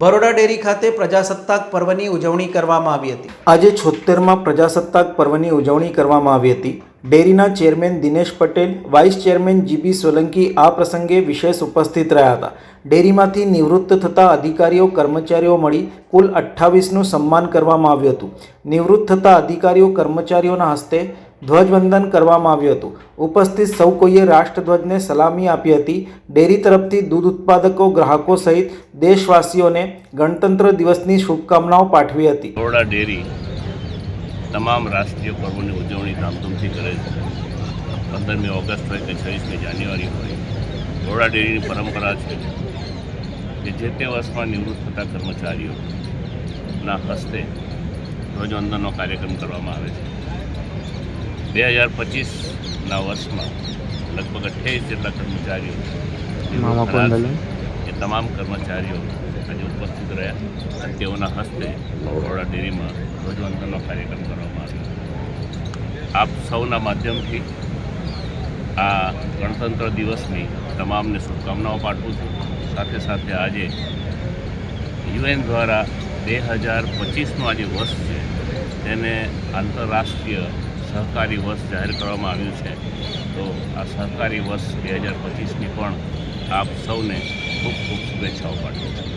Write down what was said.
Baroda dairy ખાતે પ્રજાસત્તાક પર્વની ઉજવણી કરવામાં આવી હતી। આજે 76માં પ્રજાસત્તાક પર્વની ઉજવણી કરવામાં આવી હતી। ડેરીના chairman Dinesh Patel, vice chairman G B Solanki આ પ્રસંગે વિશેષ ઉપસ્થિત રહ્યા હતા। ડેરીમાંથી નિવૃત્ત થતા અધિકારીઓ કર્મચારીઓ મળી કુલ 28નું સન્માન કરવામાં આવ્યું હતું। નિવૃત્ત થતા અધિકારીઓ કર્મચારીઓના હસ્તે ધ્વજવંદન કરવામાં આવ્યું હતું। ઉપસ્થિત સૌ કોઈએ રાષ્ટ્રધ્વજને સલામી આપી હતી। ડેરી તરફથી દૂધ ઉત્પાદકો, ગ્રાહકો સહિત દેશવાસીઓને ગણતંત્ર દિવસની શુભકામનાઓ પાઠવી હતી। બરોડા ડેરી તમામ રાષ્ટ્રીય પર્વોની ઉજવણી ધામધૂમથી કરે છે। 15મી ઓગસ્ટ હોય કે 26મી જાન્યુઆરી હોય, બરોડા ડેરીની પરંપરા છે કે જે તે વર્ષમાં નિવૃત્ત થતા કર્મચારીઓના હસ્તે ધ્વજવંદનનો કાર્યક્રમ કરવામાં આવે છે। 2025ના વર્ષમાં લગભગ 28 જેટલા કર્મચારીઓ એ તમામ કર્મચારીઓ આજે ઉપસ્થિત રહ્યા અને તેઓના હસ્તે બરોડા ડેરીમાં ધ્વજવંદનનો કાર્યક્રમ કરવામાં આવ્યો। આપ સૌના માધ્યમથી આ ગણતંત્ર દિવસની તમામને શુભકામનાઓ પાઠવું છું। સાથે સાથે આજે યુએન દ્વારા 2025નું આજે વર્ષ છે તેને આંતરરાષ્ટ્રીય સહકારી વર્ષ જાહેર કરવામાં આવ્યું છે। તો આ સહકારી વર્ષ 2025ની પણ આપ સૌને ખૂબ ખૂબ શુભેચ્છાઓ પાઠવું છું।